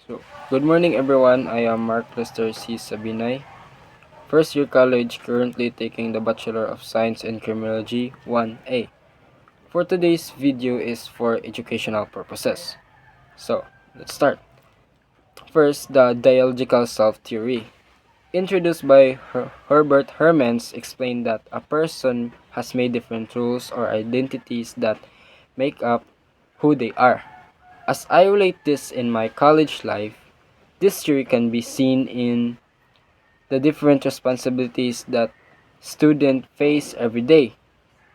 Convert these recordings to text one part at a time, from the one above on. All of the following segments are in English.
So, good morning everyone. I am Mark Lester C. Sabinay, first year college, currently taking the Bachelor of Science in Criminology 1A. For today's video is for educational purposes. So, let's start. First, the dialogical self-theory. Introduced by Herbert Hermans, explained that a person has made different rules or identities that make up who they are. As I relate this in my college life, this theory can be seen in the different responsibilities that students face every day.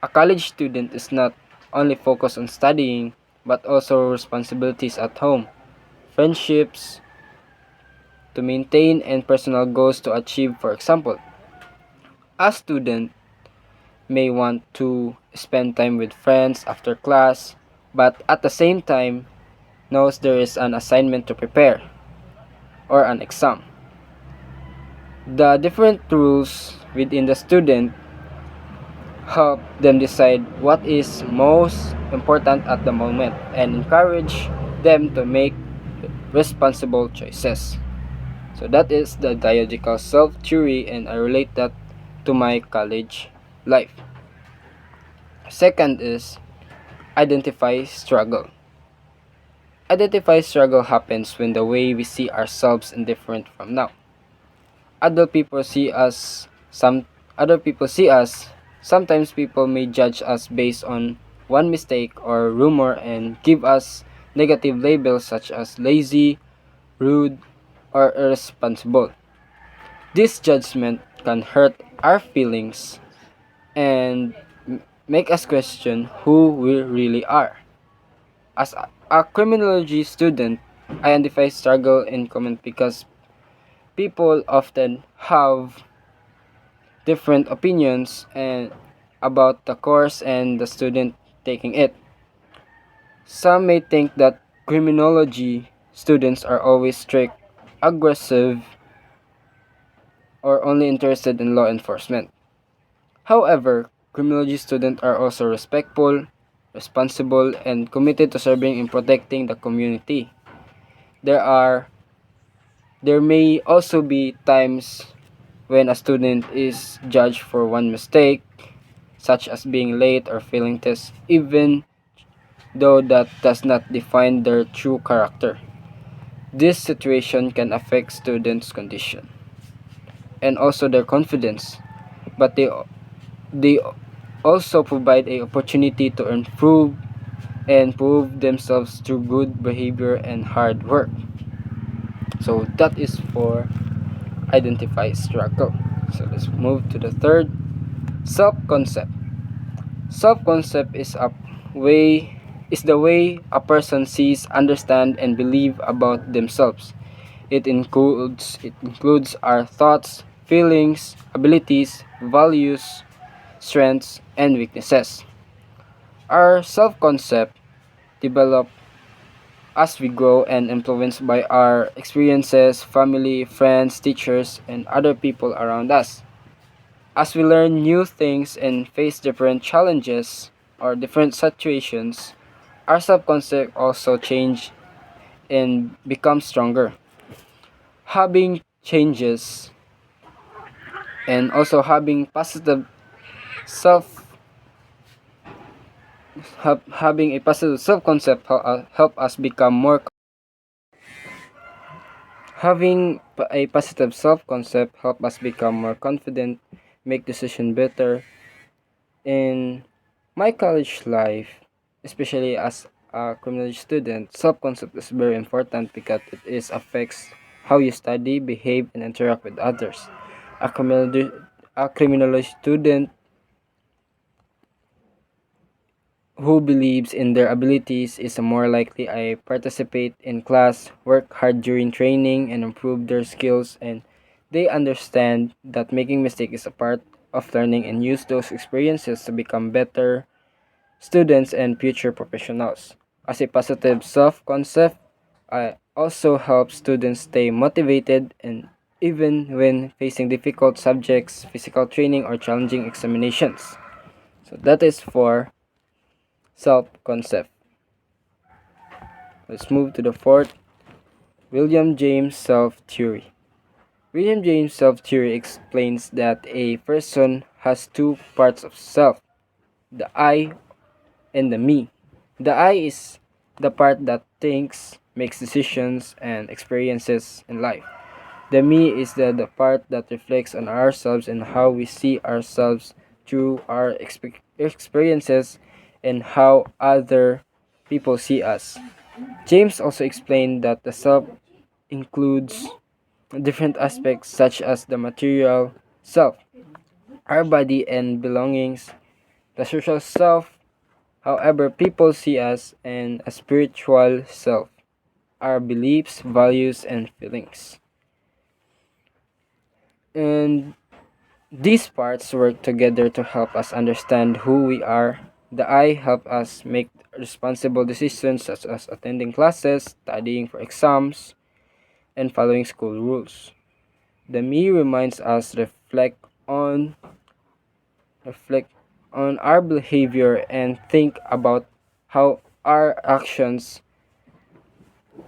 A college student is not only focused on studying, but also responsibilities at home, friendships to maintain, and personal goals to achieve. For example, a student may want to spend time with friends after class, but at the same time knows there is an assignment to prepare or an exam. The different rules within the student help them decide what is most important at the moment and encourage them to make responsible choices. So that is the dialogical self theory, and I relate that to my college life. Second is identify struggle. Identify struggle happens when the way we see ourselves is different from now. Other people see us some other people see us. Sometimes people may judge us based on one mistake or rumor and give us negative labels such as lazy, rude, or irresponsible. This judgment can hurt our feelings and make us question who we really are. As a criminology student, I identify struggle in common because people often have different opinions and about the course and the student taking it. Some may think that criminology students are always strict, aggressive, or only interested in law enforcement. However, criminology students are also respectful, responsible, and committed to serving and protecting the community. There are there may also be times when a student is judged for one mistake, such as being late or failing tests, even though that does not define their true character. This situation can affect students' condition and also their confidence, but they also provide a opportunity to improve and prove themselves through good behavior and hard work. So that is for identify struggle. So let's move to the third, self-concept. Self-concept is the way a person sees, understand, and believe about themselves. It includes our thoughts, feelings, abilities, values, strengths, and weaknesses. Our self-concept develop as we grow and influenced by our experiences, family, friends, teachers, and other people around us. As we learn new things and face different challenges or different situations, our self-concept also change and become stronger. Having changes and also having positive self having a positive self-concept help us become more. Having a positive self-concept help us become more confident, make decision better. In my college life, especially as a criminology student, self-concept is very important because it is affects how you study, behave, and interact with others. A criminology, a criminology student who believes in their abilities is more likely to participate in class, work hard during training, and improve their skills, and they understand that making mistakes is a part of learning and use those experiences to become better students and future professionals. As a positive self-concept, I also help students stay motivated and even when facing difficult subjects, physical training, or challenging examinations. So that is for self-concept. Let's move to the fourth, William James self-theory. William James self-theory explains that a person has two parts of self, the I and the me. The I is the part that thinks, makes decisions, and experiences in life. The me is the part that reflects on ourselves and how we see ourselves through our experiences and how other people see us. James also explained that the self includes different aspects such as the material self, our body and belongings, the social self, however people see us, and a spiritual self, our beliefs, values, and feelings. And these parts work together to help us understand who we are. The I help us make responsible decisions such as attending classes, studying for exams, and following school rules. The me reminds us reflect on our behavior and think about how our actions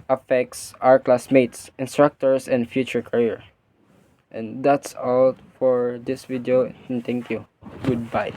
affects our classmates, instructors, and future career. And that's all for this video, and thank you. Goodbye.